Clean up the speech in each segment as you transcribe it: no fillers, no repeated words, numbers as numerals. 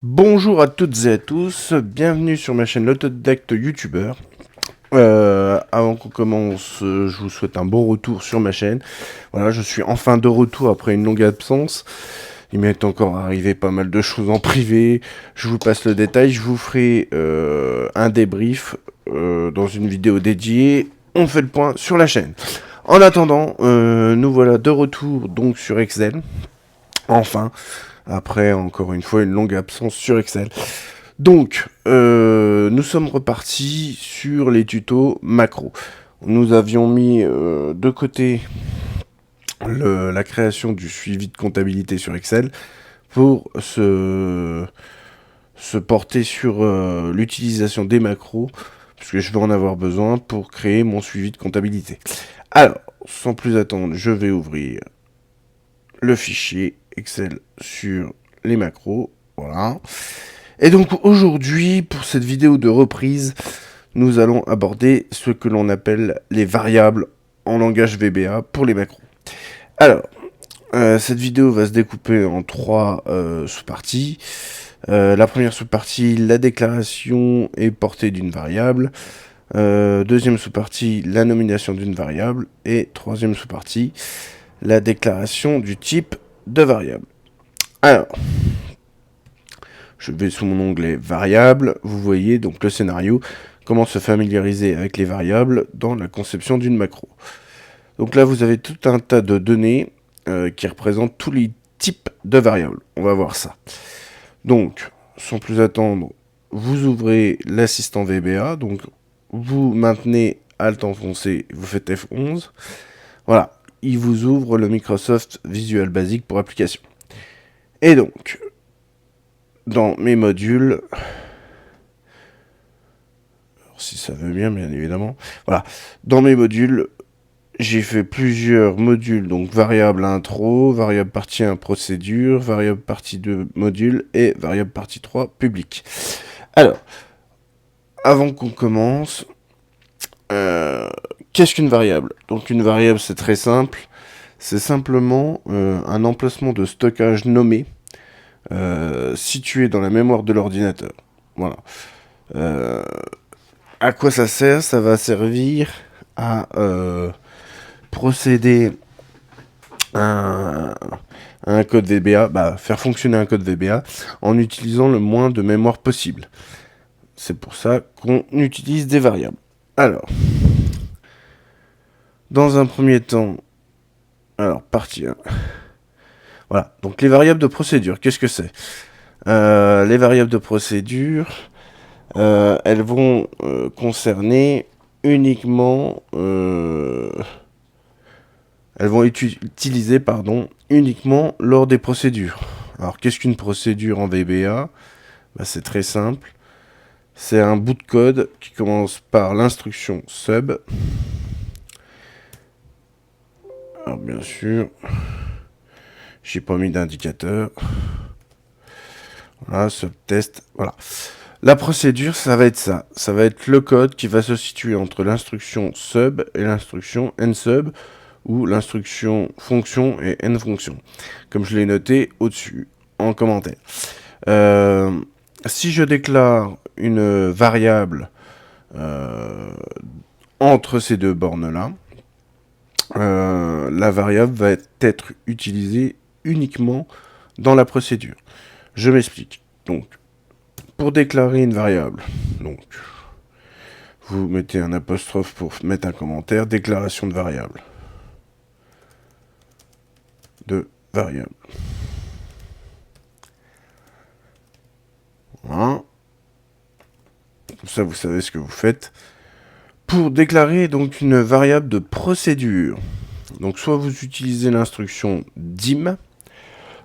Bonjour à toutes et à tous, bienvenue sur ma chaîne l'autodidacte youtubeur. Avant qu'on commence, je vous souhaite un bon retour sur ma chaîne. Voilà, je suis enfin de retour après une longue absence. Il m'est encore arrivé pas mal de choses en privé. Je vous passe le détail, je vous ferai un débrief dans une vidéo dédiée. On fait le point sur la chaîne. En attendant, nous voilà de retour donc sur Excel. Enfin, après encore une fois une longue absence sur Excel. Donc, nous sommes repartis sur les tutos macro. Nous avions mis de côté la création du suivi de comptabilité sur Excel pour se porter sur l'utilisation des macros, puisque je vais en avoir besoin pour créer mon suivi de comptabilité. Alors, sans plus attendre, je vais ouvrir le fichier Excel sur les macros. Voilà. Et donc aujourd'hui, pour cette vidéo de reprise, nous allons aborder ce que l'on appelle les variables en langage VBA pour les macros. Alors, cette vidéo va se découper en trois sous-parties. La première sous-partie, la déclaration et portée d'une variable. Deuxième sous-partie, la nomination d'une variable. Et troisième sous-partie, la déclaration du type de variable. Alors, je vais sous mon onglet variables. Vous voyez donc le scénario, comment se familiariser avec les variables dans la conception d'une macro. Donc là, vous avez tout un tas de données qui représentent tous les types de variables. On va voir ça. Donc, sans plus attendre, vous ouvrez l'assistant VBA. Donc, vous maintenez Alt enfoncé, vous faites F11. Voilà, il vous ouvre le Microsoft Visual Basic pour application. Et donc, dans mes modules, si ça veut bien évidemment, voilà, dans mes modules, j'ai fait plusieurs modules, donc variable intro, variable partie 1 procédure, variable partie 2 module et variable partie 3 public. Alors, avant qu'on commence, qu'est-ce qu'une variable? Donc une variable, c'est très simple, c'est simplement un emplacement de stockage nommé situé dans la mémoire de l'ordinateur. Voilà. À quoi ça sert? Ça va servir à procéder à un code VBA, faire fonctionner un code VBA en utilisant le moins de mémoire possible. C'est pour ça qu'on utilise des variables. Alors, dans un premier temps, alors partie 1. Voilà, donc les variables de procédure, qu'est-ce que c'est? Les variables de procédure, elles vont concerner uniquement... elles vont être utilisées uniquement lors des procédures. Alors qu'est-ce qu'une procédure en VBA? C'est très simple. C'est un bout de code qui commence par l'instruction sub. Alors bien sûr, j'ai pas mis d'indicateur. Voilà, subtest, voilà. La procédure, ça va être ça. Ça va être le code qui va se situer entre l'instruction sub et l'instruction nsub, ou l'instruction fonction et nfonction, comme je l'ai noté au-dessus en commentaire. Si je déclare une variable entre ces deux bornes-là, la variable va être utilisée uniquement dans la procédure. Je m'explique. Donc, pour déclarer une variable, donc, vous mettez un apostrophe pour mettre un commentaire, déclaration de variable. Voilà. Comme ça, vous savez ce que vous faites. Pour déclarer donc une variable de procédure, donc soit vous utilisez l'instruction dim,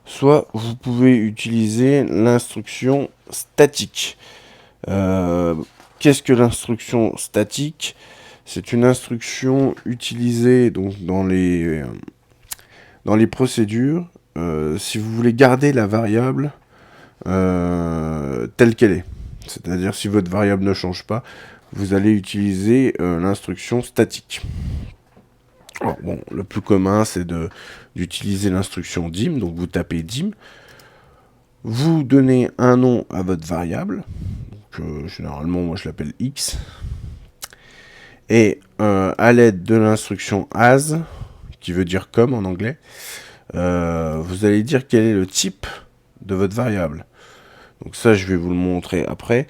soit vous pouvez utiliser l'instruction statique. Qu'est-ce que l'instruction statique? C'est une instruction utilisée donc dans les procédures si vous voulez garder la variable telle qu'elle est. C'est-à-dire si votre variable ne change pas, vous allez utiliser l'instruction statique. Alors, bon, le plus commun, c'est d'utiliser l'instruction dim, donc vous tapez dim. Vous donnez un nom à votre variable. Donc, généralement, moi, je l'appelle x. Et à l'aide de l'instruction as, qui veut dire comme en anglais, vous allez dire quel est le type de votre variable. Donc ça, je vais vous le montrer après.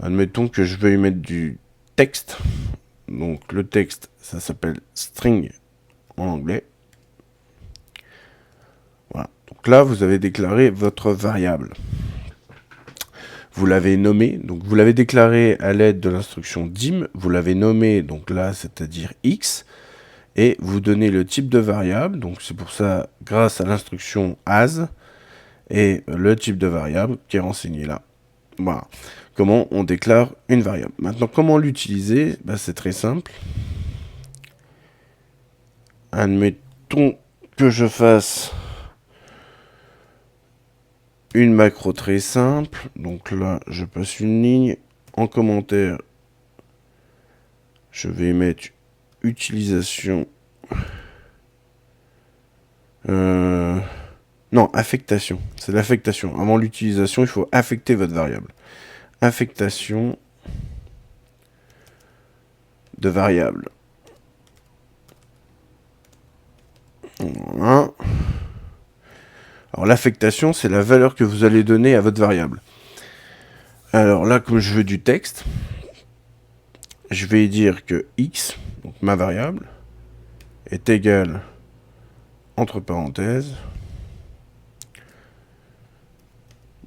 Admettons que je veuille mettre du texte. Donc le texte, ça s'appelle string en anglais. Voilà. Donc là, vous avez déclaré votre variable. Vous l'avez nommé, donc vous l'avez déclaré à l'aide de l'instruction dim. Vous l'avez nommé, donc là, c'est-à-dire x. Et vous donnez le type de variable. Donc c'est pour ça, grâce à l'instruction as, et le type de variable qui est renseigné là. Voilà. Comment on déclare une variable. Maintenant, comment l'utiliser? C'est très simple. Admettons que je fasse une macro très simple. Donc là, je passe une ligne. En commentaire, je vais mettre utilisation. Non, affectation. C'est l'affectation. Avant l'utilisation, il faut affecter votre variable. Affectation de variable. Voilà. Alors l'affectation, c'est la valeur que vous allez donner à votre variable. Alors là, comme je veux du texte, je vais dire que x, donc ma variable, est égal, entre parenthèses,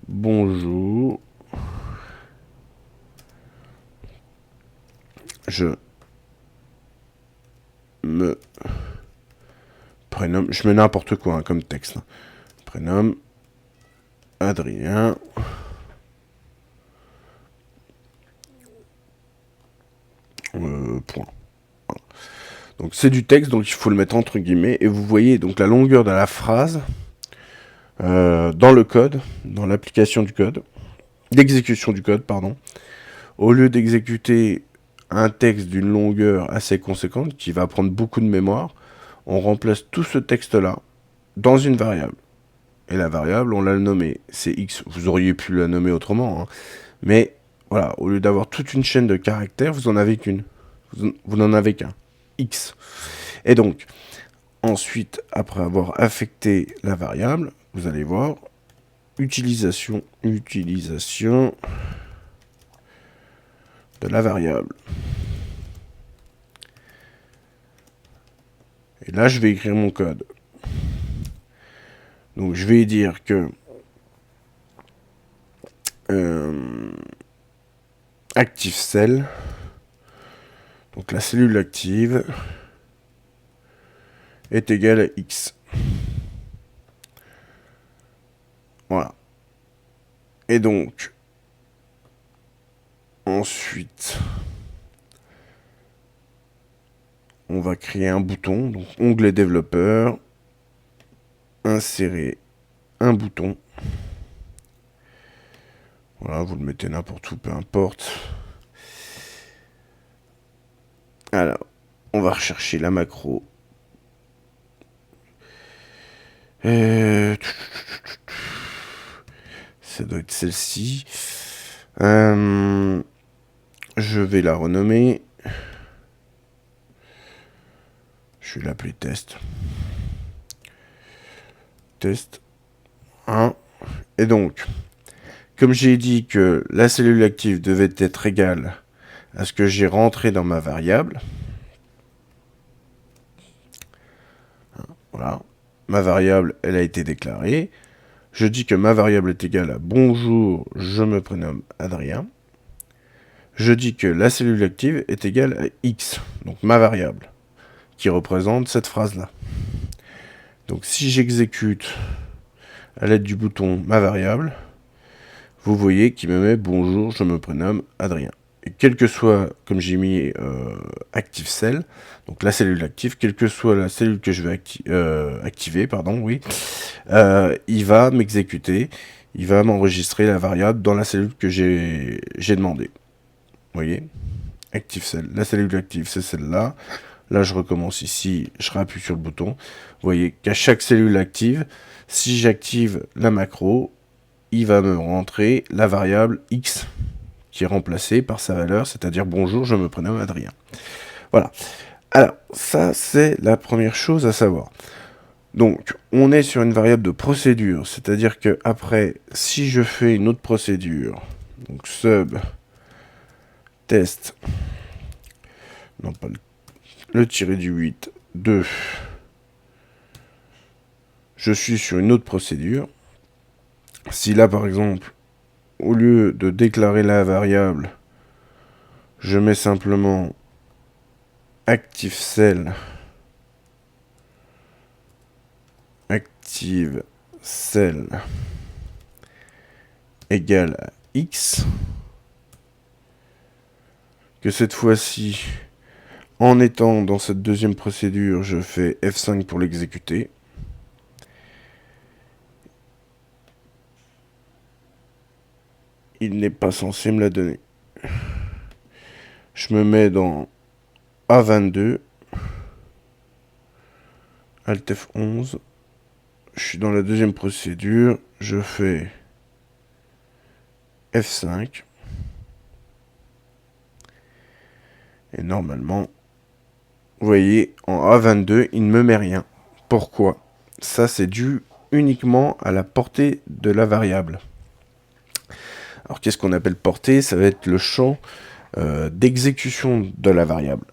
bonjour, je me prénomme, je mets n'importe quoi hein, comme texte, hein. Prénomme Adrien. Point. Voilà. Donc c'est du texte, donc il faut le mettre entre guillemets, et vous voyez donc la longueur de la phrase dans le code, dans l'application du code, d'exécution du code, pardon. Au lieu d'exécuter un texte d'une longueur assez conséquente, qui va prendre beaucoup de mémoire, on remplace tout ce texte-là dans une variable. Et la variable, on l'a nommée, c'est x. Vous auriez pu la nommer autrement, hein. Mais voilà, au lieu d'avoir toute une chaîne de caractères, vous en avez qu'une. Vous n'en avez qu'un, x. Et donc, ensuite, après avoir affecté la variable, vous allez voir, utilisation de la variable. Et là, je vais écrire mon code. Donc, je vais dire que active cell, donc la cellule active, est égale à x. Voilà. Et donc, ensuite, on va créer un bouton, donc onglet développeur, insérer un bouton. Voilà, vous le mettez n'importe où, peu importe. Alors, on va rechercher la macro. Ça doit être celle-ci. Je vais la renommer. Je vais l'appeler test. Test 1. Et donc, comme j'ai dit que la cellule active devait être égale à ce que j'ai rentré dans ma variable, voilà, ma variable, elle a été déclarée. Je dis que ma variable est égale à bonjour, je me prénomme Adrien. Je dis que la cellule active est égale à x, donc ma variable, qui représente cette phrase-là. Donc si j'exécute à l'aide du bouton ma variable, vous voyez qu'il me met bonjour, je me prénomme Adrien. Et quel que soit, comme j'ai mis active cell, donc la cellule active, quelle que soit la cellule que je vais activer, pardon, oui, il va m'exécuter, il va m'enregistrer la variable dans la cellule que j'ai demandé. Vous voyez, active cell, la cellule active c'est celle-là. Là je recommence ici, je rappuie sur le bouton. Vous voyez qu'à chaque cellule active, si j'active la macro, il va me rentrer la variable x qui est remplacée par sa valeur, c'est-à-dire bonjour, je me prénomme Adrien. Voilà. Alors, ça, c'est la première chose à savoir. Donc, on est sur une variable de procédure, c'est-à-dire que après, si je fais une autre procédure, donc sub test, non pas le tiré du 8, 2, je suis sur une autre procédure. Si là, par exemple, au lieu de déclarer la variable, je mets simplement active cell égale à x, que cette fois-ci, en étant dans cette deuxième procédure, je fais F5 pour l'exécuter. Il n'est pas censé me la donner. Je me mets dans A22, Alt F11, je suis dans la deuxième procédure, je fais F5, et normalement, vous voyez, en A22, il ne me met rien. Pourquoi? Ça, c'est dû uniquement à la portée de la variable. Alors, qu'est-ce qu'on appelle portée? Ça va être le champ d'exécution de la variable.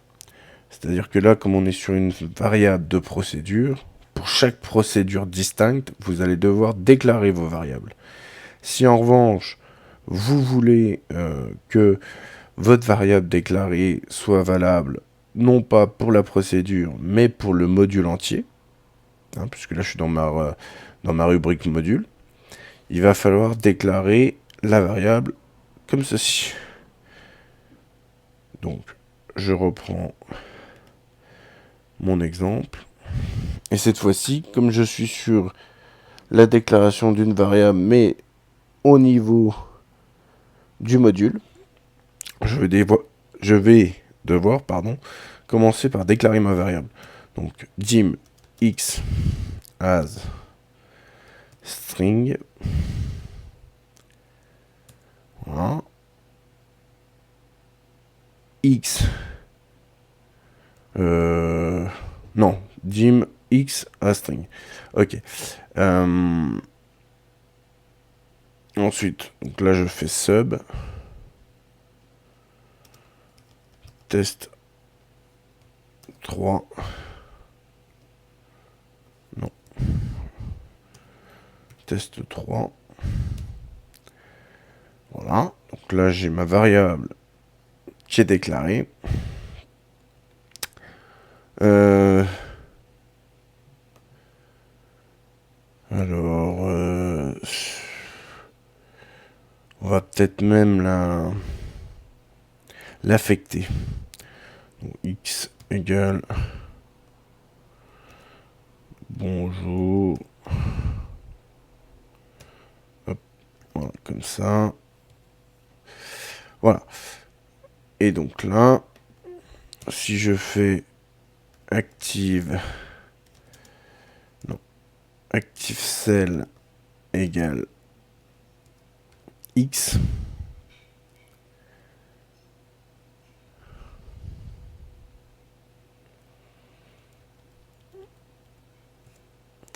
C'est-à-dire que là, comme on est sur une variable de procédure, pour chaque procédure distincte, vous allez devoir déclarer vos variables. Si en revanche, vous voulez que votre variable déclarée soit valable, non pas pour la procédure, mais pour le module entier, hein, puisque là je suis dans ma rubrique module, il va falloir déclarer la variable comme ceci. Donc, je reprends mon exemple. Et cette fois-ci, comme je suis sur la déclaration d'une variable, mais au niveau du module, je vais devoir commencer par déclarer ma variable. Donc, dim x as string. Voilà. X. Non, dim x as string. Ok. Ensuite, donc là je fais sub test 3. Non. Test 3. Voilà. Donc là j'ai ma variable qui est déclarée. Alors, on va peut-être même l'affecter. Donc, x égale bonjour. Hop, voilà, comme ça. Voilà. Et donc là, si je fais active cell égale x,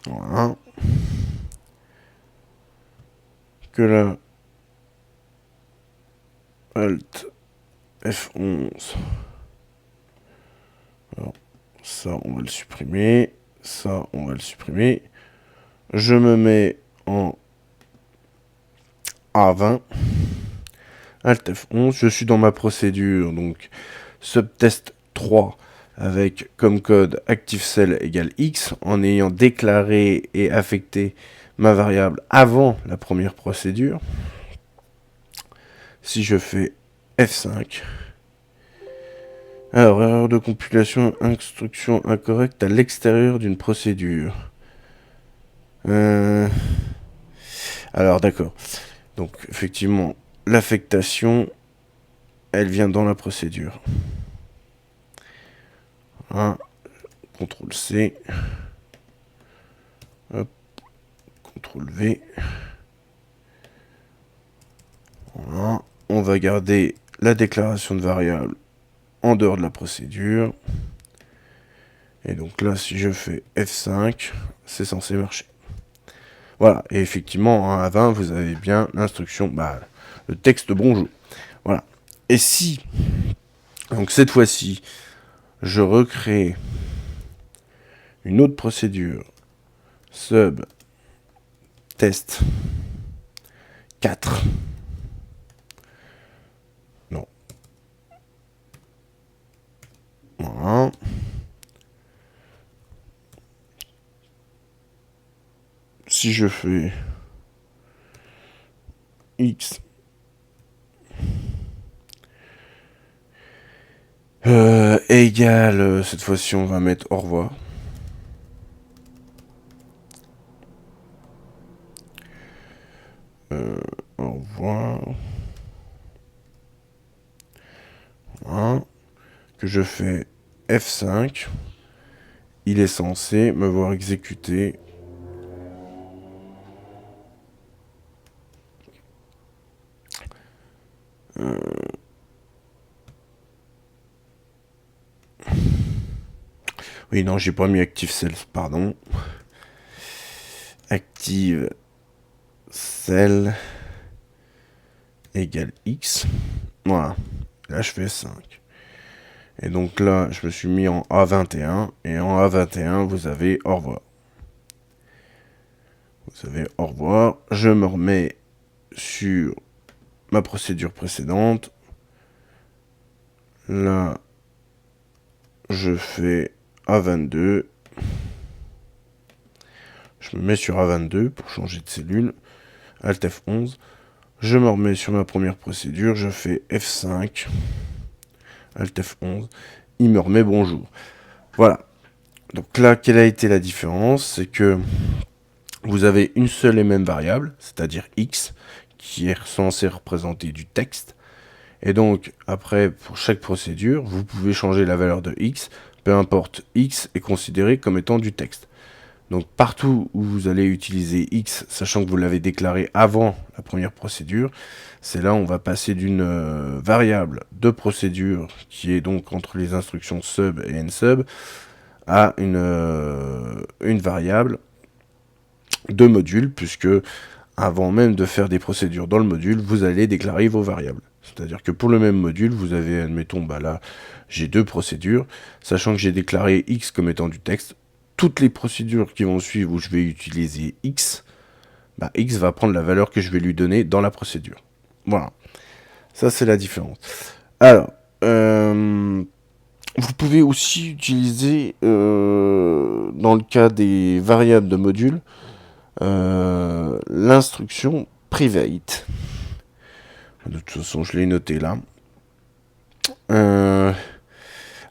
voilà, que là Alt F11, alors ça on va le supprimer, ça on va le supprimer, je me mets en A20, Alt F11, je suis dans ma procédure, donc subtest 3 avec comme code ActiveCell égale X, en ayant déclaré et affecté ma variable avant la première procédure. Si je fais F5, alors erreur de compilation, instruction incorrecte à l'extérieur d'une procédure. Alors d'accord. Donc effectivement, l'affectation, elle vient dans la procédure. Voilà. CTRL C. Hop. CTRL V. on va garder la déclaration de variable en dehors de la procédure. Et donc là, si je fais F5, c'est censé marcher. Voilà, et effectivement, en A20, vous avez bien l'instruction, le texte bonjour. Voilà. Et si, donc cette fois-ci, je recrée une autre procédure, sub test 4. Non. Voilà. Si je fais X égale, cette fois-ci on va mettre au revoir. Au revoir. Voilà. Que je fais F5. Il est censé me voir exécuter oui, non, j'ai pas mis active cell, pardon. Active cell égale X. Voilà. Là, je fais 5. Et donc là, je me suis mis en A21. Et en A21, vous avez au revoir. Vous avez au revoir. Je me remets sur ma procédure précédente. Là, je fais A22. Je me mets sur A22 pour changer de cellule. Alt F11. Je me remets sur ma première procédure. Je fais F5. Alt F11. Il me remet bonjour. Voilà. Donc là, quelle a été la différence? C'est que vous avez une seule et même variable, c'est-à-dire X, qui est censée représenter du texte. Et donc, après, pour chaque procédure, vous pouvez changer la valeur de X, peu importe, X est considéré comme étant du texte. Donc, partout où vous allez utiliser X, sachant que vous l'avez déclaré avant la première procédure, c'est là où on va passer d'une variable de procédure, qui est donc entre les instructions sub et nsub, à une variable de module, puisque avant même de faire des procédures dans le module, vous allez déclarer vos variables. C'est-à-dire que pour le même module, vous avez, admettons, là, j'ai 2 procédures, sachant que j'ai déclaré X comme étant du texte. Toutes les procédures qui vont suivre où je vais utiliser X, X va prendre la valeur que je vais lui donner dans la procédure. Voilà. Ça, c'est la différence. Alors, vous pouvez aussi utiliser, dans le cas des variables de module, l'instruction private. De toute façon, je l'ai noté là.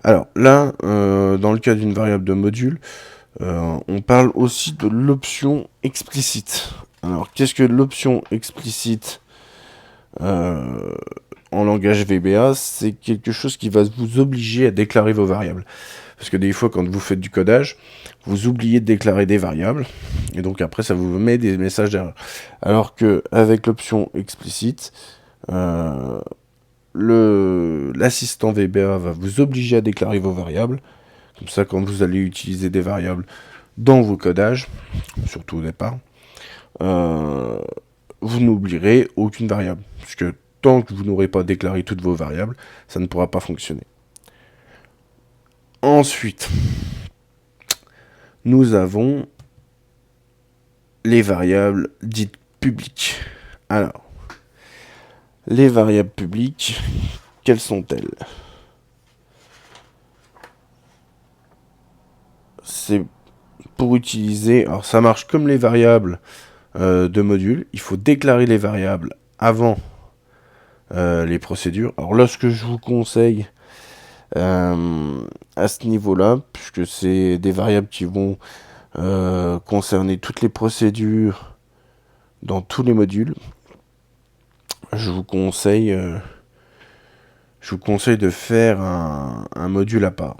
Alors là, dans le cas d'une variable de module, on parle aussi de l'option explicite. Alors, qu'est-ce que l'option explicite en langage VBA? C'est quelque chose qui va vous obliger à déclarer vos variables. Parce que des fois, quand vous faites du codage, vous oubliez de déclarer des variables, et donc après, ça vous met des messages d'erreur. Alors que avec l'option explicite, l'assistant VBA va vous obliger à déclarer vos variables. Comme ça, quand vous allez utiliser des variables dans vos codages, surtout au départ, vous n'oublierez aucune variable. Puisque tant que vous n'aurez pas déclaré toutes vos variables, ça ne pourra pas fonctionner. Ensuite, nous avons les variables dites publiques. Alors, les variables publiques, quelles sont-elles? C'est pour utiliser... Alors, ça marche comme les variables de module. Il faut déclarer les variables avant les procédures. Alors là, ce que je vous conseille à ce niveau-là, puisque c'est des variables qui vont concerner toutes les procédures dans tous les modules, je vous conseille de faire un module à part.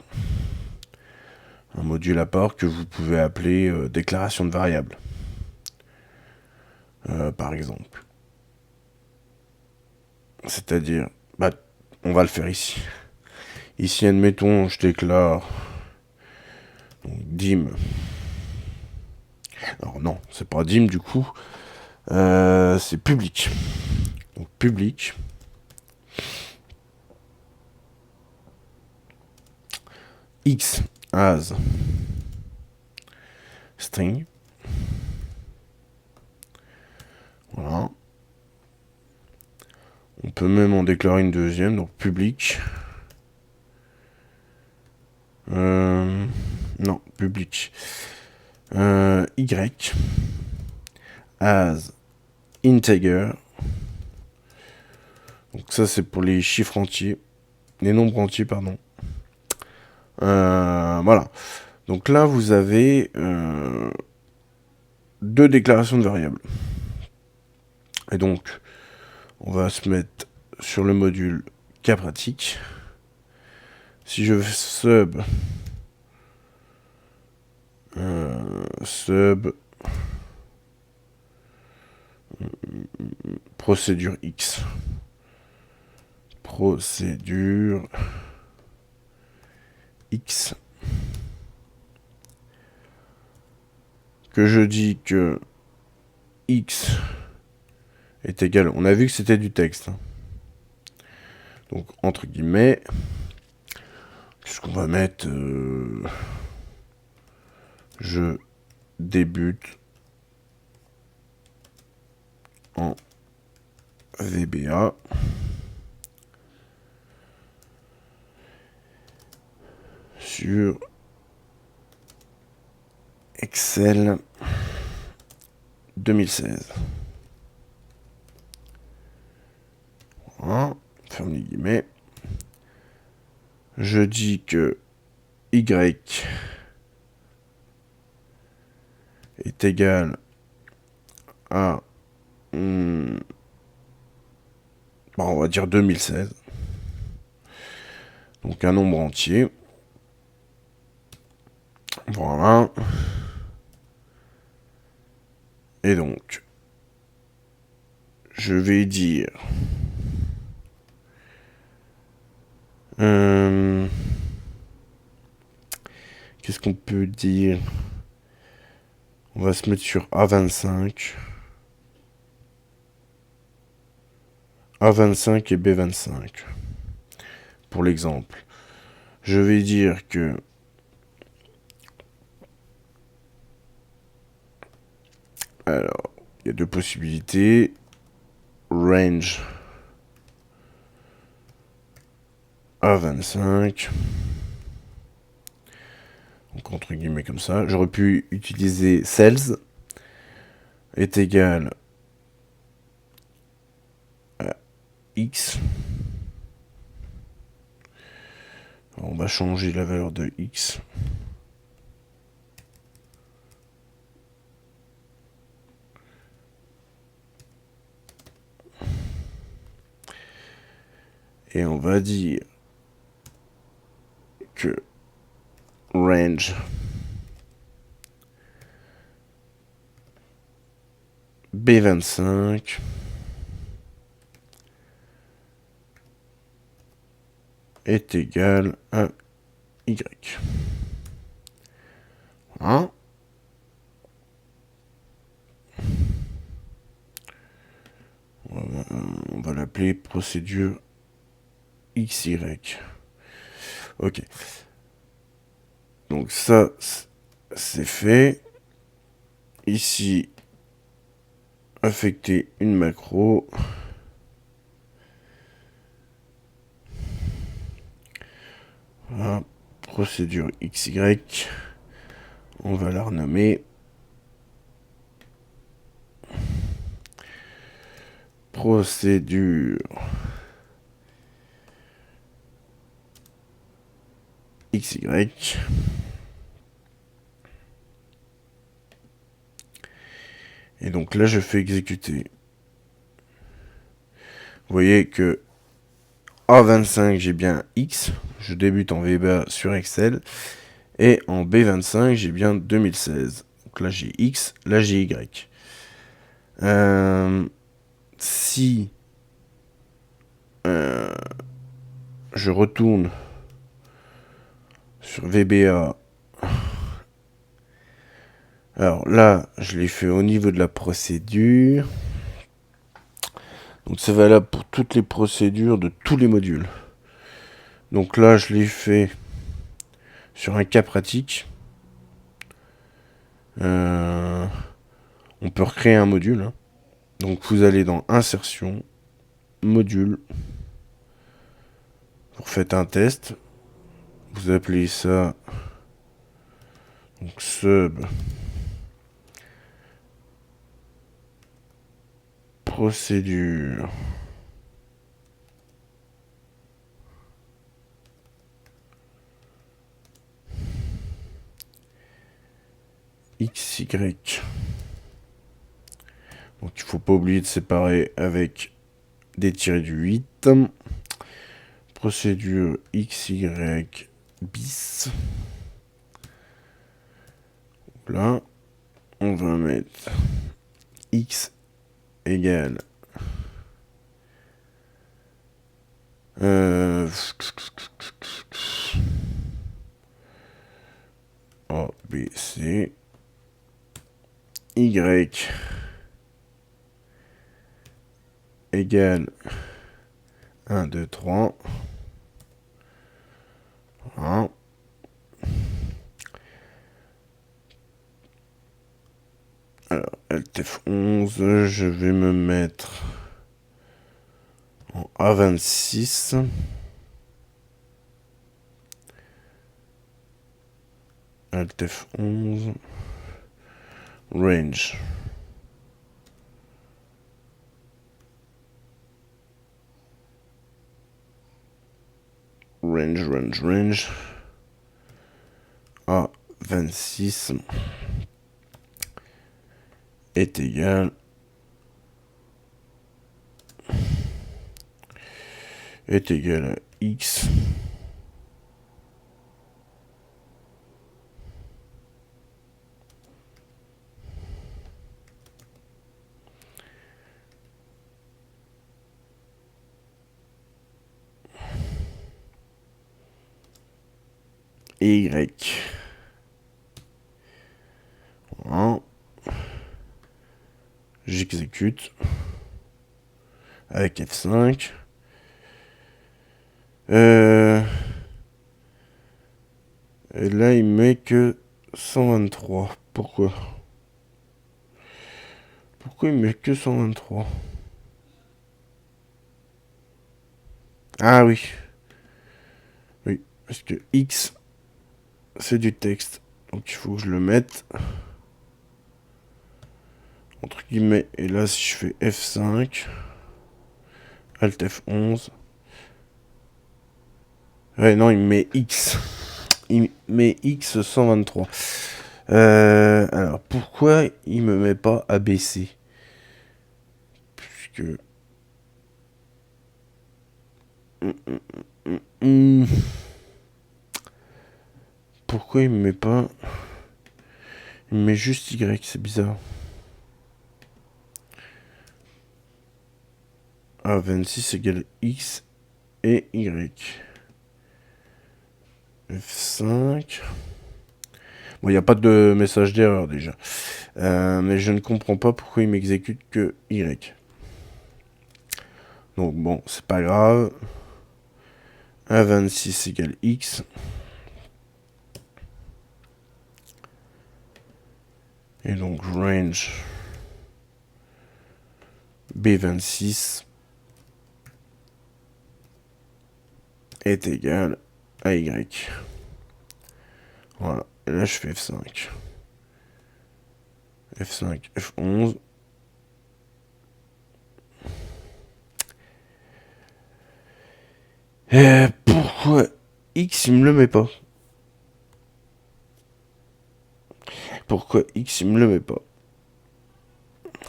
Un module à part que vous pouvez appeler déclaration de variable, par exemple. C'est-à-dire, bah, on va le faire ici. Ici, admettons, je déclare donc, dim. Alors non, c'est pas dim du coup. C'est public. Donc public. X as string. Voilà. On peut même en déclarer une deuxième, donc public. Non, public. Y as integer. Donc ça c'est pour les chiffres entiers. Les nombres entiers, pardon. Voilà. Donc là vous avez deux déclarations de variables. Et donc on va se mettre sur le module cas pratique. Si je sub procédure X. Procédure X. Que je dis que X est égal. On a vu que c'était du texte. Donc, entre guillemets, qu'est-ce qu'on va mettre je débute en VBA. Sur Excel 2016. Voilà, ferme les guillemets. Je dis que Y est égal à on va dire 2016. Donc un nombre entier. Voilà. Et donc, je vais dire qu'est-ce qu'on peut dire? On va se mettre sur A25. A25 et B25. Pour l'exemple. Je vais dire que alors, il y a deux possibilités. Range A25. Donc entre guillemets comme ça. J'aurais pu utiliser cells est égal à X. Alors, on va changer la valeur de X. Et on va dire que range B25 est égal à Y. Voilà. On va l'appeler procédure XY. Ok. Donc ça, c'est fait. Ici, affecter une macro. Voilà. Procédure XY. On va la renommer. Procédure XY. Et donc là, je fais exécuter. Vous voyez que A25, j'ai bien X. Je débute en VBA sur Excel. Et en B25, j'ai bien 2016. Donc là, j'ai X. Là, j'ai Y. Si je retourne sur VBA. Alors là, je l'ai fait au niveau de la procédure. Donc c'est valable pour toutes les procédures de tous les modules. Donc là, je l'ai fait sur un cas pratique. On peut recréer un module. Hein. Donc vous allez dans Insertion, Module. Vous faites un test. Vous appelez ça donc sub procédure XY. Donc il faut pas oublier de séparer avec des tirés du 8. Procédure XY bis. Là, on va mettre X égale A, B, C Y égale 1, 2, 3. Voilà. Alors, LTF11, je vais me mettre en A26. LTF11. Range. Range. A26 est égal à X et Y. Voilà. J'exécute avec F5. Et là, il met que 123. Pourquoi il met que 123? Ah oui. Oui, parce que X, c'est du texte. Donc il faut que je le mette. Entre guillemets. Et là, si je fais F5, Alt F11. Ouais, non, il met X. Il met X 123. Alors, pourquoi il me met pas ABC? Puisque... Pourquoi il me met pas... Il me met juste Y, c'est bizarre. A26 égale X et Y. F5. Bon, il n'y a pas de message d'erreur déjà. Mais je ne comprends pas pourquoi il m'exécute que Y. Donc bon, c'est pas grave. A26 égale X. Et donc range B26 est égal à Y. Voilà. Et là, je fais F5. F5, F11. Et pourquoi X, il me le met pas? Pourquoi X, il me le met pas?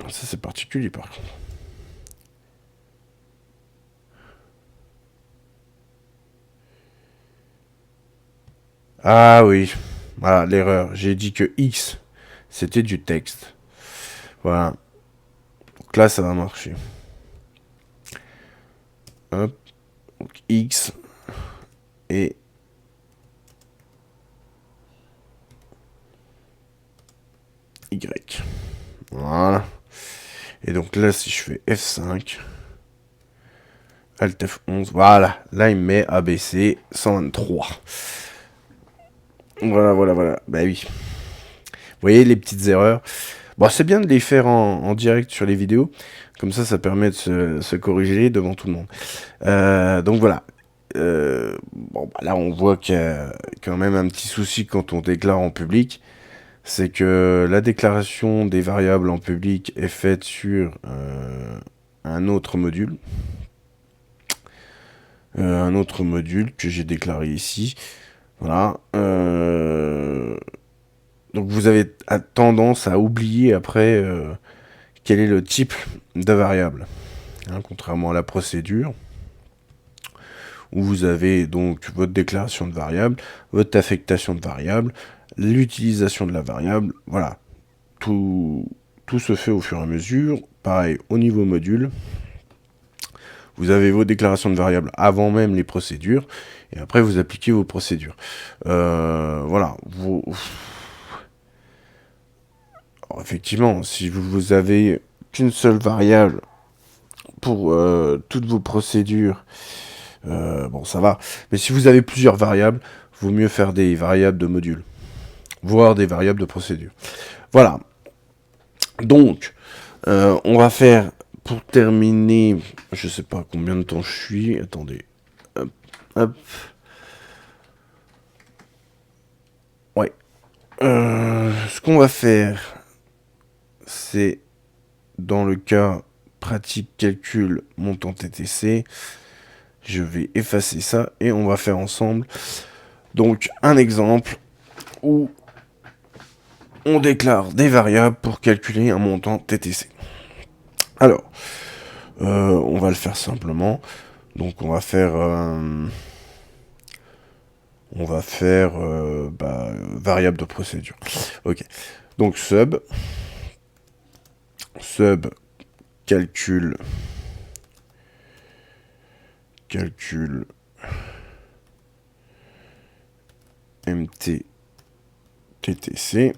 Ça, c'est particulier, par contre. Ah oui. Voilà, l'erreur. J'ai dit que X, c'était du texte. Voilà. Donc là, ça va marcher. Hop. Donc X et Y. Voilà. Et donc là, si je fais F5, Alt F11, voilà. Là, il me met ABC 123. Voilà, voilà, voilà. Bah oui. Vous voyez les petites erreurs. Bon, c'est bien de les faire en direct sur les vidéos. Comme ça permet de se corriger devant tout le monde. Donc voilà. Bon, bah là, on voit qu'il y a quand même un petit souci quand on déclare en public. C'est que la déclaration des variables en public est faite sur un autre module. Un autre module que j'ai déclaré ici. Voilà. Donc vous avez tendance à oublier après quel est le type de variable. Hein, contrairement à la procédure, où vous avez donc votre déclaration de variable, votre affectation de variable, l'utilisation de la variable, voilà. Tout se fait au fur et à mesure. Pareil, au niveau module, vous avez vos déclarations de variables avant même les procédures, et après vous appliquez vos procédures. Voilà. Alors, effectivement, si vous avez qu'une seule variable pour toutes vos procédures, bon, ça va. Mais si vous avez plusieurs variables, vaut mieux faire des variables de module, voire des variables de procédure. Voilà. Donc, on va faire, pour terminer, je sais pas combien de temps je suis, attendez, hop, hop, ouais, ce qu'on va faire, c'est, dans le cas pratique calcul montant TTC, je vais effacer ça, et on va faire ensemble, donc, un exemple, où on déclare des variables pour calculer un montant TTC. Alors, on va le faire simplement. Donc on va faire variable de procédure. Ok. Donc sub calcul mt ttc.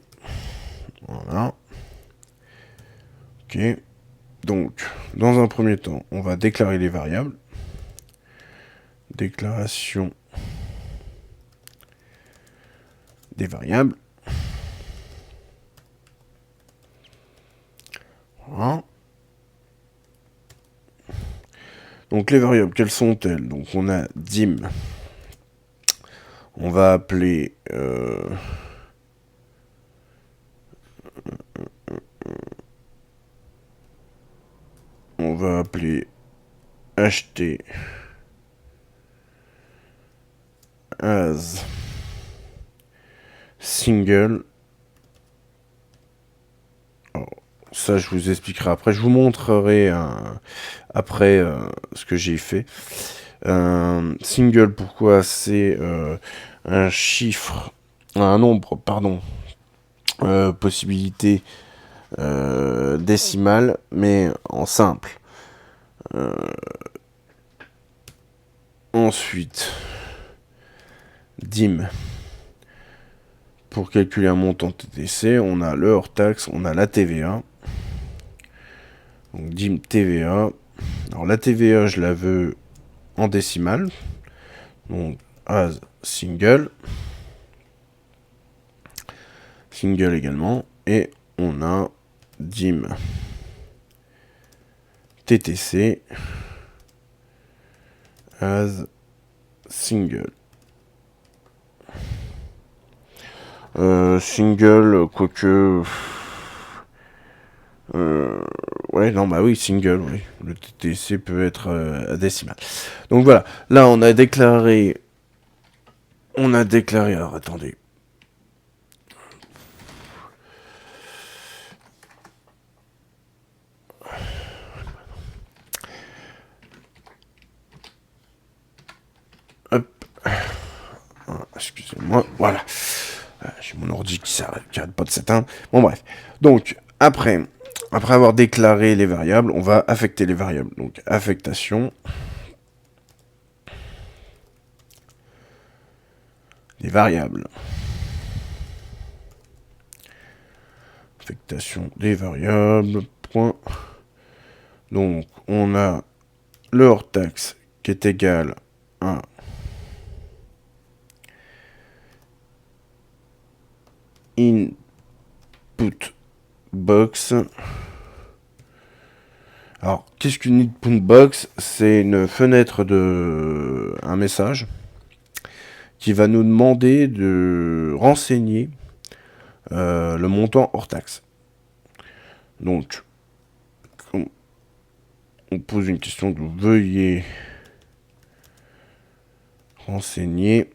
Voilà. Ok. Donc, dans un premier temps, on va déclarer les variables. Déclaration des variables. Voilà. Donc les variables, quelles sont-elles? Donc on a dim. On va appeler ht as single. Alors, ça, je vous expliquerai après. Je vous montrerai après ce que j'ai fait. Single, pourquoi? C'est un chiffre, un nombre, pardon, possibilité décimale, mais en simple. Ensuite, dim. Pour calculer un montant TTC, on a le hors-taxe, on a la TVA. Donc dim TVA. Alors la TVA, je la veux en décimale. Donc as single. Single également. Et on a dim TTC as single. Single, quoique... ouais, non, bah oui, single, oui. Le TTC peut être à décimale. Donc voilà, là on a déclaré... alors attendez. Hop. Excusez-moi, voilà. J'ai mon ordi qui arrête pas de s'éteindre. Bon bref. Donc, après avoir déclaré les variables, on va affecter les variables. Donc, affectation. des variables. Affectation des variables, point. Donc, on a le hors-taxe qui est égal à input box. Alors, qu'est-ce qu'une input box? C'est une fenêtre de un message qui va nous demander de renseigner le montant hors taxe. Donc, on pose une question de veuillez renseigner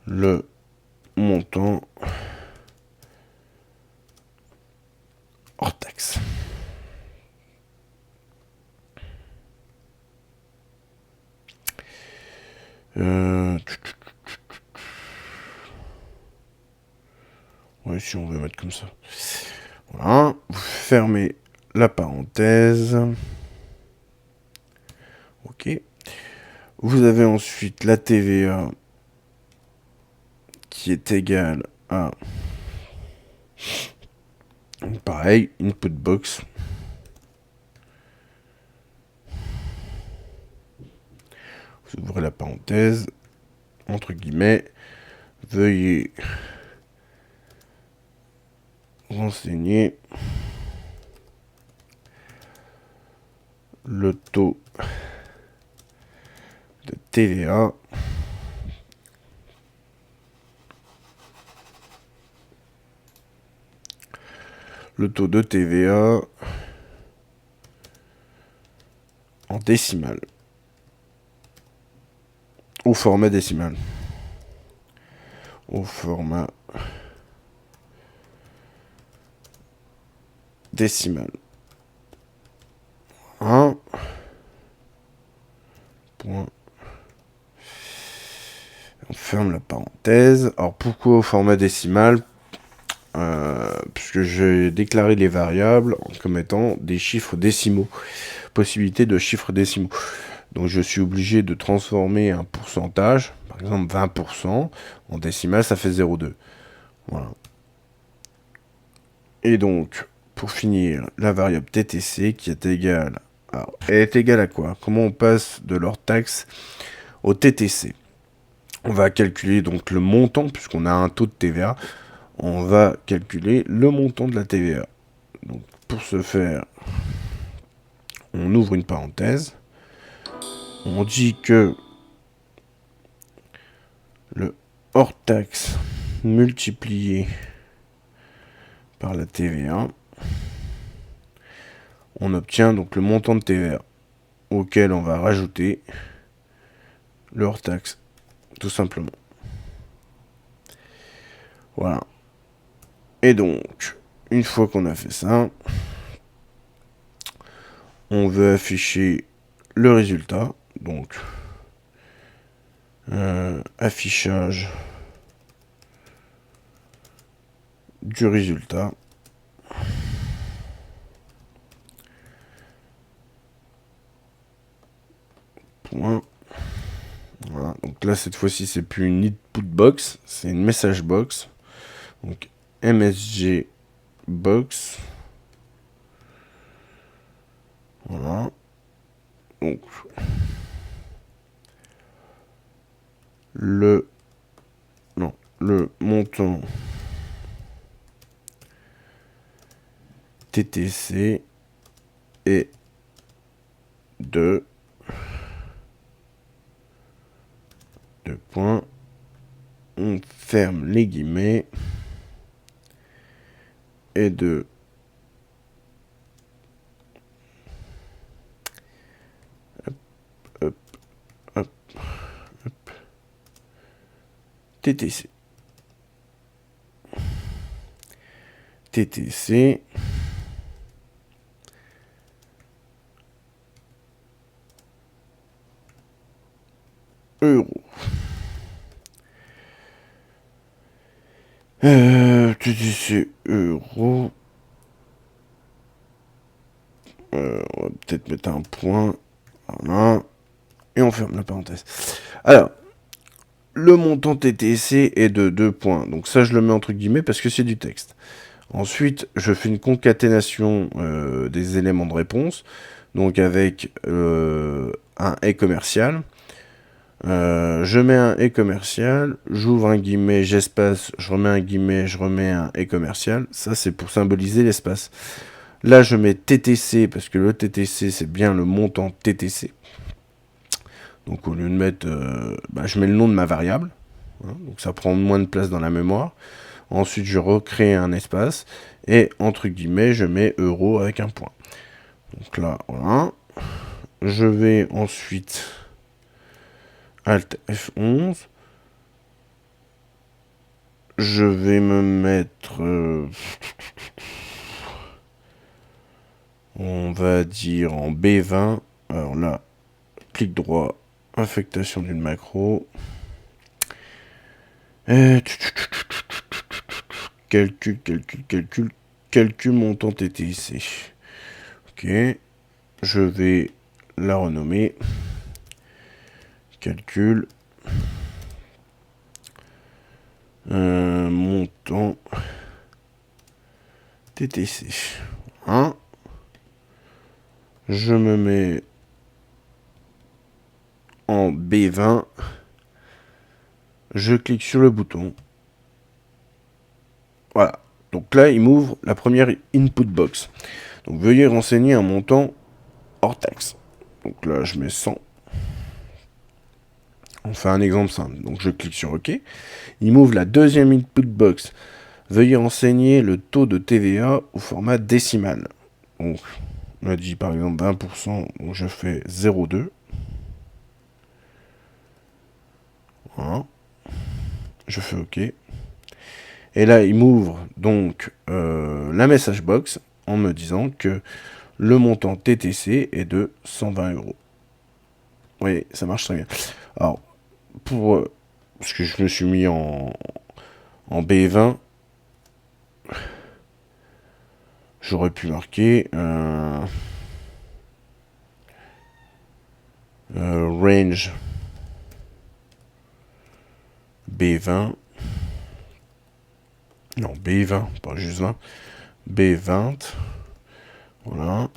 le montant hors taxe. Ouais, si on veut mettre comme ça. Voilà. Vous fermez la parenthèse. Ok. Vous avez ensuite la TVA qui est égale à, pareil, input box. Vous ouvrez la parenthèse, entre guillemets, veuillez renseigner le taux de TVA en décimale, au format décimal. Au format décimal. 1. Point. On ferme la parenthèse. Alors pourquoi au format décimal? Puisque j'ai déclaré les variables comme étant des chiffres décimaux. Possibilité de chiffres décimaux. Donc je suis obligé de transformer un pourcentage, par exemple 20%, en décimal, ça fait 0,2. Voilà. Et donc, pour finir, la variable TTC qui est égale... Alors, elle est égale à quoi? Comment on passe de leur taxe au TTC? On va calculer donc le montant, puisqu'on a un taux de TVA. On va calculer le montant de la TVA. Donc, pour ce faire, on ouvre une parenthèse. On dit que le hors-taxe multiplié par la TVA, on obtient donc le montant de TVA auquel on va rajouter le hors-taxe, tout simplement. Voilà. Et donc, une fois qu'on a fait ça, on veut afficher le résultat. Donc, affichage du résultat. Point. Voilà. Donc là, cette fois-ci, c'est plus une input box, c'est une message box. Donc, MSG box. Voilà. Donc, le montant TTC est de 2 points. On ferme les guillemets et de TTC. TTC euros. TTC euros. On va peut-être mettre un point. Voilà. Et on ferme la parenthèse. Alors, Le montant TTC est de 2 points. Donc ça, je le mets entre guillemets parce que c'est du texte. Ensuite, je fais une concaténation des éléments de réponse. Donc avec un et commercial. Je mets un et commercial, j'ouvre un guillemet, j'espace, je remets un guillemet, je remets un et commercial. Ça, c'est pour symboliser l'espace. Là, je mets TTC, parce que le TTC, c'est bien le montant TTC. Donc, au lieu de mettre... je mets le nom de ma variable. Hein, donc, ça prend moins de place dans la mémoire. Ensuite, je recrée un espace. Et, entre guillemets, je mets euro avec un point. Donc là, voilà. Je vais ensuite... Alt F11. Je vais me mettre... on va dire en B20. Alors là, clic droit, affectation d'une macro. Calcul montant TTC. Ok. Je vais la renommer. Calcul. Montant TTC. Hein. Je me mets en B20. Je clique sur le bouton. Voilà. Donc là, il m'ouvre la première input box. Donc veuillez renseigner un montant hors taxe. Donc là, je mets 100. On fait un exemple simple. Donc je clique sur OK. Il m'ouvre la deuxième input box. Veuillez renseigner le taux de TVA au format décimal. Donc on a dit par exemple 20%. Donc je fais 0,2. Voilà. Je fais OK. Et là, il m'ouvre donc la message box en me disant que le montant TTC est de 120 euros. Oui, ça marche très bien. Alors, parce que je me suis mis en B20, j'aurais pu marquer range B20. Non, B20, pas juste 20. B20. Voilà.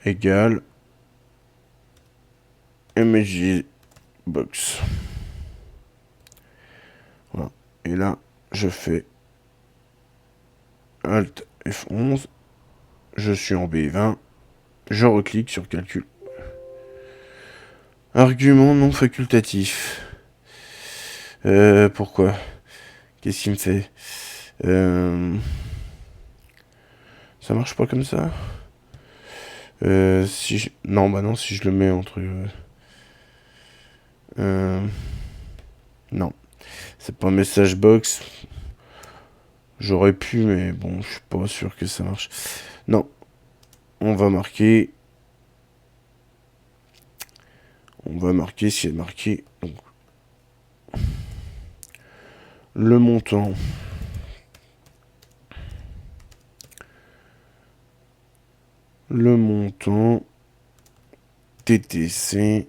Égale MSG box. Voilà. Et là, je fais Alt F11. Je suis en B20. Je reclique sur calcul. Argument non facultatif. Pourquoi? Qu'est-ce qu'il me fait? Ça marche pas comme ça? Si je... Non, bah non, si je le mets entre... non. C'est pas message box. J'aurais pu, mais bon, je suis pas sûr que ça marche. Non. On va marquer... On va marquer ce qui est marqué. Donc, le montant... Le montant... TTC...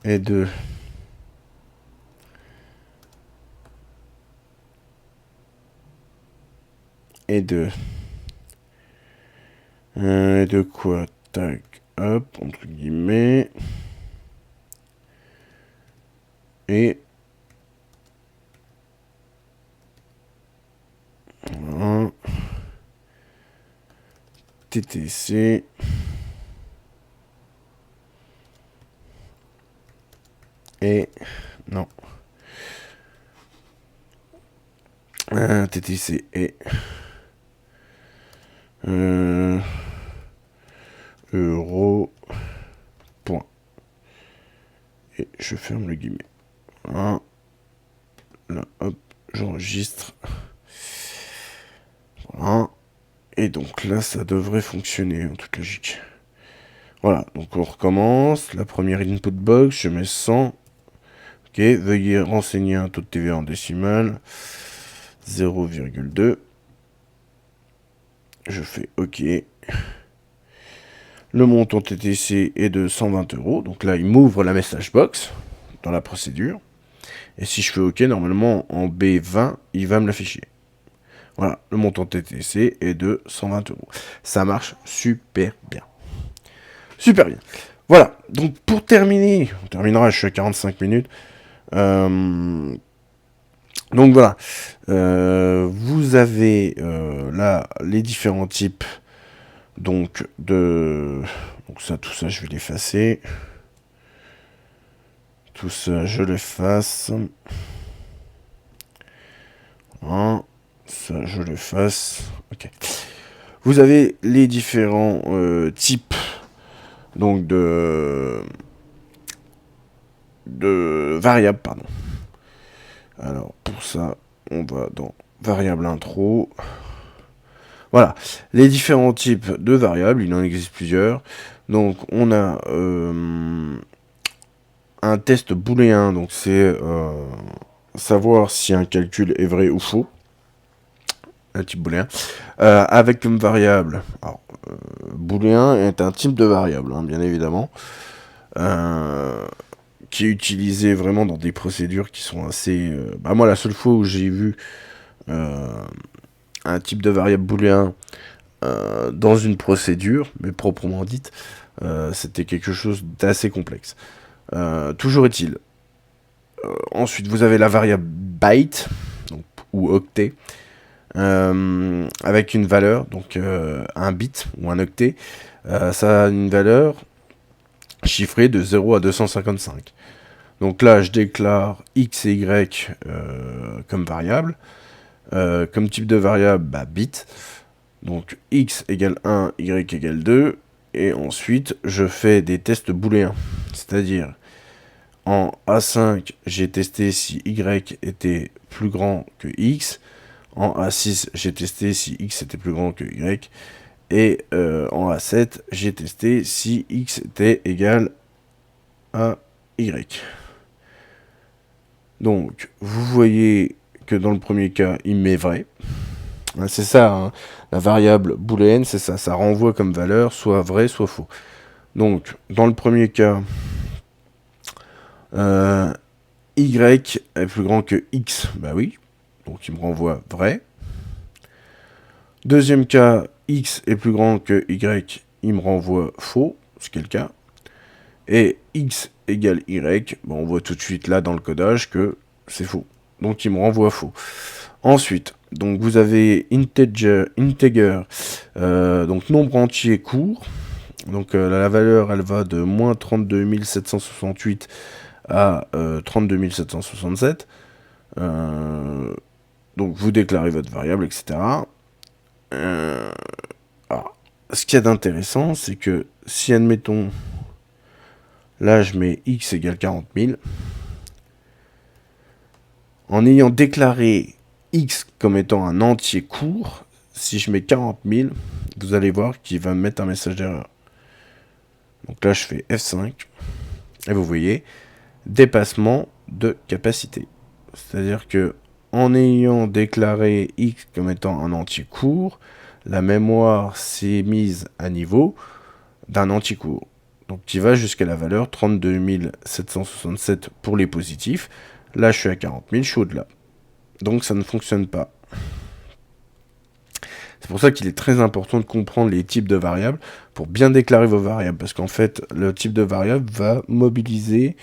Et de... Et de... et de quoi? Tac, hop, entre guillemets. Et... Voilà. TTC... Et... Non. TTC et... euro... Point. Et je ferme le guillemet. Voilà. Là, hop, j'enregistre. Voilà. Et donc là, ça devrait fonctionner en toute logique. Voilà, donc on recommence. La première input box, je mets 100. Ok, veuillez renseigner un taux de TVA en décimal. 0,2. Je fais OK. Le montant TTC est de 120 euros. Donc là, il m'ouvre la message box dans la procédure. Et si je fais OK, normalement, en B20, il va me l'afficher. Voilà, le montant TTC est de 120 euros. Ça marche super bien. Super bien. Voilà, donc pour terminer, on terminera, je suis à 45 minutes. Donc voilà, vous avez là les différents types donc de... Donc ça, tout ça, je vais l'effacer. Tout ça, je l'efface. Hein, ça, je l'efface. Ok. Vous avez les différents types donc de variables, pardon. Alors pour ça, on va dans variable intro. Voilà, les différents types de variables, il en existe plusieurs. Donc on a un test booléen, donc c'est savoir si un calcul est vrai ou faux. Un type booléen. Avec comme variable, alors, booléen est un type de variable, hein, bien évidemment, qui est utilisé vraiment dans des procédures qui sont assez... moi, la seule fois où j'ai vu un type de variable booléen dans une procédure, mais proprement dite, c'était quelque chose d'assez complexe. Toujours est-il. Ensuite, vous avez la variable byte, donc, ou octet, avec une valeur, donc un bit ou un octet. Ça a une valeur chiffrée de 0 à 255. Donc là, je déclare x et y comme variable. Comme type de variable, bit. Donc x égale 1, y égale 2. Et ensuite, je fais des tests booléens. C'est-à-dire, en A5, j'ai testé si y était plus grand que x. En A6, j'ai testé si x était plus grand que y. Et en A7, j'ai testé si x était égal à y. Donc, vous voyez que dans le premier cas, il met vrai. C'est ça, hein, la variable booléenne, c'est ça. Ça renvoie comme valeur soit vrai, soit faux. Donc, dans le premier cas, y est plus grand que x. Bah oui. Donc, il me renvoie vrai. Deuxième cas, x est plus grand que y. Il me renvoie faux, ce qui est le cas. Et x égale y, bon, on voit tout de suite là dans le codage que c'est faux. Donc il me renvoie faux. Ensuite, donc vous avez integer, donc nombre entier court. Donc la valeur, elle va de moins 32 768 à 32 767. Donc vous déclarez votre variable, etc. Alors, ce qu'il y a d'intéressant, c'est que si, admettons, là je mets x égale 40 000, en ayant déclaré x comme étant un entier court, si je mets 40 000, vous allez voir qu'il va me mettre un message d'erreur. Donc là, je fais F5, et vous voyez, dépassement de capacité. C'est-à-dire que en ayant déclaré x comme étant un entier court, la mémoire s'est mise à niveau d'un entier court. Donc qui va jusqu'à la valeur 32 767 pour les positifs. Là, je suis à 40 000, je suis au-delà. Donc ça ne fonctionne pas. C'est pour ça qu'il est très important de comprendre les types de variables pour bien déclarer vos variables. Parce qu'en fait, le type de variable va mobiliser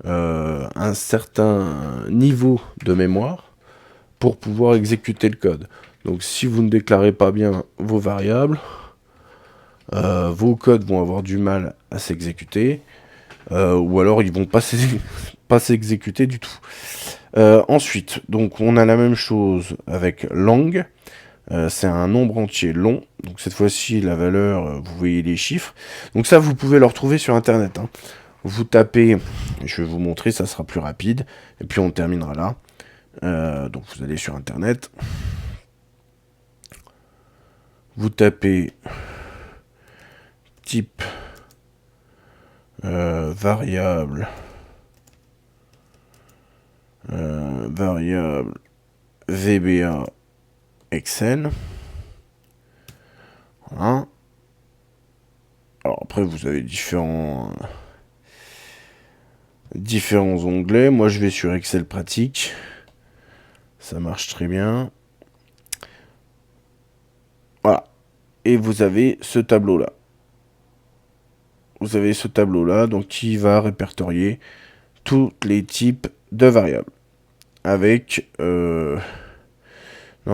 un certain niveau de mémoire pour pouvoir exécuter le code. Donc si vous ne déclarez pas bien vos variables, vos codes vont avoir du mal à s'exécuter. Ou alors ils vont pas s'exécuter du tout. Ensuite, donc on a la même chose avec lang. C'est un nombre entier long. Donc cette fois-ci, la valeur, vous voyez les chiffres. Donc ça, vous pouvez le retrouver sur Internet. Hein. Vous tapez, je vais vous montrer, ça sera plus rapide. Et puis on terminera là. Donc vous allez sur Internet. Vous tapez type variable VBA Excel. Voilà. Alors après, vous avez différents onglets. Moi, je vais sur Excel pratique. Ça marche très bien. Voilà. Et vous avez ce tableau-là. Vous avez ce tableau-là, donc qui va répertorier tous les types de variables. Avec... Non,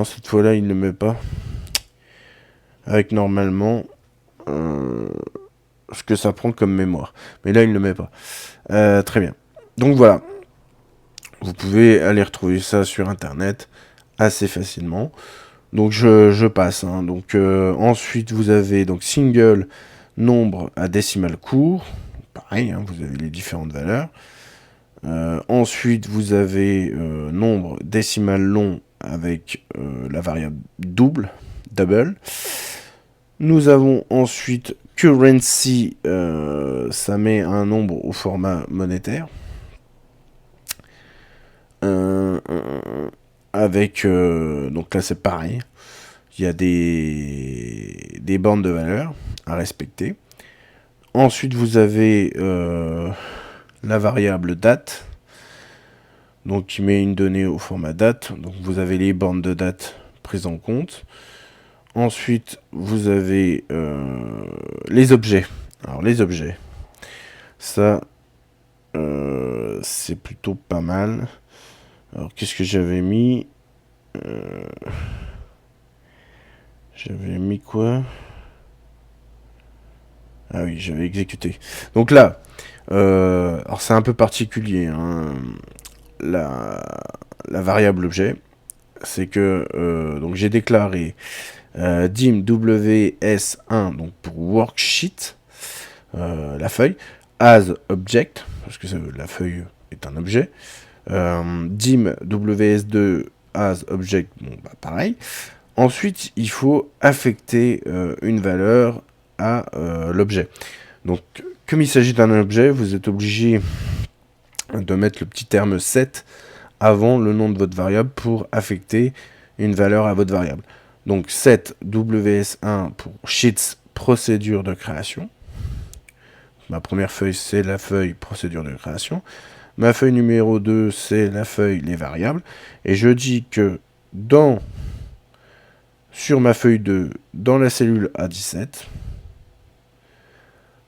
cette fois-là, il ne le met pas. Avec normalement... ce que ça prend comme mémoire. Mais là, il ne le met pas. Très bien. Donc voilà. Vous pouvez aller retrouver ça sur Internet assez facilement. Donc je passe. Hein. Donc ensuite, vous avez donc single nombre à décimal court. Pareil, hein, vous avez les différentes valeurs. Ensuite, vous avez nombre décimal long avec la variable double. Nous avons ensuite currency, ça met un nombre au format monétaire. Avec, donc là c'est pareil, il y a des bandes de valeurs à respecter. Ensuite vous avez la variable date, donc qui met une donnée au format date, donc vous avez les bandes de date prises en compte. Ensuite, vous avez les objets. Alors, les objets, ça, c'est plutôt pas mal. Alors, qu'est-ce que j'avais mis J'avais mis quoi? Ah oui, j'avais exécuté. Donc là, alors c'est un peu particulier, hein, la variable objet. C'est que donc j'ai déclaré dim ws1 donc pour worksheet, la feuille, as object, parce que la feuille est un objet, dim ws2 as object, bon, bah, pareil. Ensuite, il faut affecter une valeur à l'objet. Donc, comme il s'agit d'un objet, vous êtes obligé de mettre le petit terme set avant le nom de votre variable pour affecter une valeur à votre variable. Donc set ws1 pour sheets procédure de création. Ma première feuille, c'est la feuille procédure de création. Ma feuille numéro 2, c'est la feuille les variables. Et je dis que sur ma feuille 2, dans la cellule A17,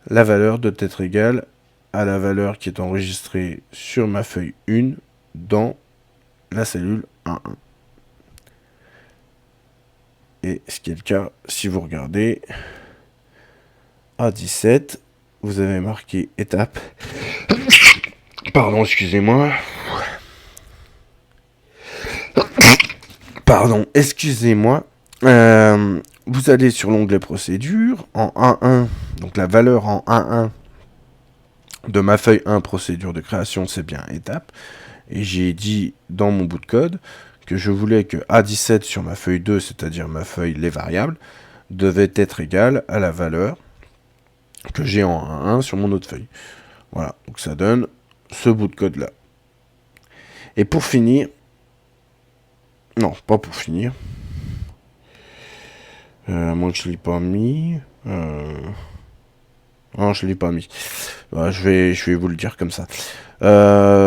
la valeur doit être égale à la valeur qui est enregistrée sur ma feuille 1 dans la cellule 1.1. Et ce qui est le cas, si vous regardez A17, vous avez marqué étape. Pardon, excusez-moi. Pardon, excusez-moi. Vous allez sur l'onglet procédure en 1.1, donc la valeur en 1.1 de ma feuille 1 procédure de création, c'est bien étape. Et j'ai dit dans mon bout de code que je voulais que A17 sur ma feuille 2, c'est-à-dire ma feuille les variables, devait être égal à la valeur que j'ai en 1.1 sur mon autre feuille. Voilà, donc ça donne ce bout de code là. Et pour finir, non, pas pour finir, à moins que je ne l'ai pas mis, non, je ne l'ai pas mis. Je vais vous le dire comme ça.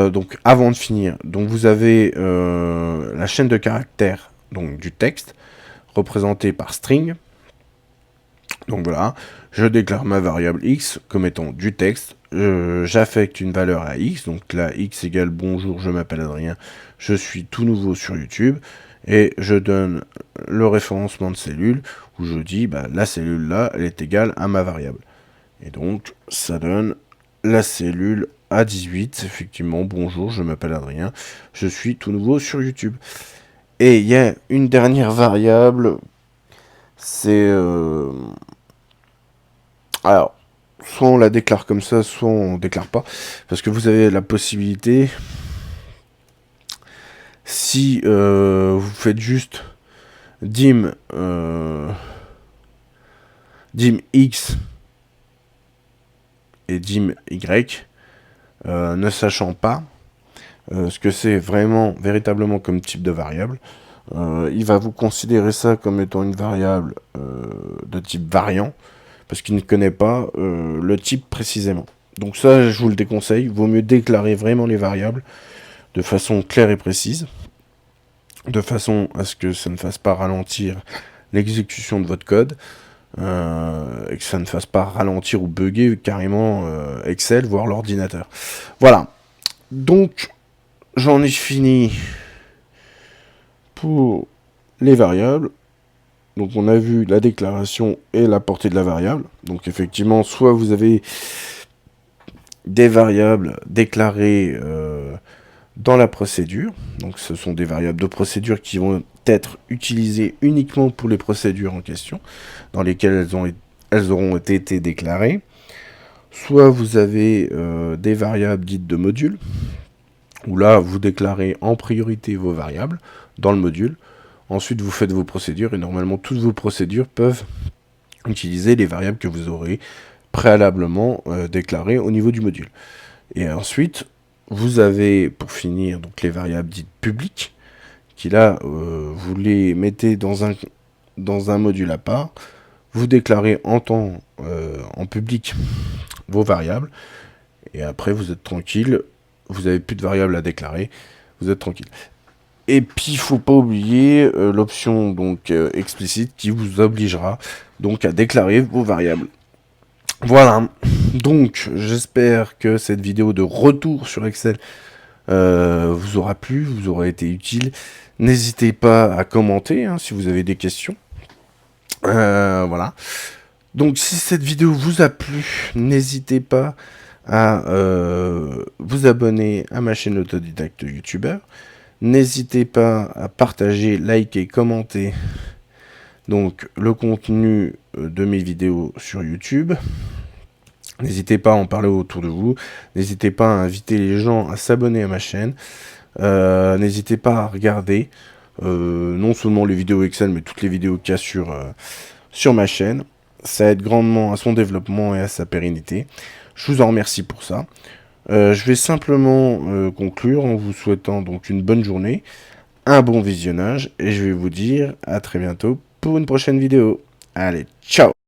Donc, avant de finir, donc vous avez la chaîne de caractères donc, du texte, représentée par string. Donc voilà, je déclare ma variable x comme étant du texte. J'affecte une valeur à x. Donc là, x égale bonjour, je m'appelle Adrien, je suis tout nouveau sur YouTube. Et je donne le référencement de cellule où je dis bah, la cellule là, elle est égale à ma variable. Et donc, ça donne la cellule A18. Effectivement, bonjour, je m'appelle Adrien. Je suis tout nouveau sur YouTube. Et il y a une dernière variable. C'est... Alors, soit on la déclare comme ça, soit on déclare pas. Parce que vous avez la possibilité... Si vous faites juste dim x et dim y, ne sachant pas ce que c'est vraiment, véritablement comme type de variable, il va vous considérer ça comme étant une variable de type variant, parce qu'il ne connaît pas le type précisément. Donc ça, je vous le déconseille, il vaut mieux déclarer vraiment les variables de façon claire et précise, de façon à ce que ça ne fasse pas ralentir l'exécution de votre code, et que ça ne fasse pas ralentir ou bugger carrément Excel, voire l'ordinateur. Voilà, donc j'en ai fini pour les variables. Donc on a vu la déclaration et la portée de la variable. Donc effectivement, soit vous avez des variables déclarées dans la procédure. Donc ce sont des variables de procédure qui vont être utilisées uniquement pour les procédures en question, dans lesquelles elles auront été déclarées. Soit vous avez des variables dites de modules, où là vous déclarez en priorité vos variables dans le module. Ensuite vous faites vos procédures et normalement toutes vos procédures peuvent utiliser les variables que vous aurez préalablement déclarées au niveau du module. Et ensuite vous avez, pour finir, donc les variables dites publiques, qui là, vous les mettez dans un module à part, vous déclarez en public vos variables, et après vous êtes tranquille, vous n'avez plus de variables à déclarer, vous êtes tranquille. Et puis il faut pas oublier l'option donc explicite qui vous obligera donc à déclarer vos variables. Voilà, donc j'espère que cette vidéo de retour sur Excel vous aura plu, vous aura été utile. N'hésitez pas à commenter si vous avez des questions. Voilà. Donc si cette vidéo vous a plu, n'hésitez pas à vous abonner à ma chaîne Autodidacte YouTubeur. N'hésitez pas à partager, liker, commenter donc le contenu de mes vidéos sur YouTube. N'hésitez pas à en parler autour de vous. N'hésitez pas à inviter les gens à s'abonner à ma chaîne. N'hésitez pas à regarder non seulement les vidéos Excel, mais toutes les vidéos qu'il y a sur ma chaîne. Ça aide grandement à son développement et à sa pérennité. Je vous en remercie pour ça. Je vais simplement conclure en vous souhaitant donc une bonne journée, un bon visionnage, et je vais vous dire à très bientôt pour une prochaine vidéo. Allez, ciao!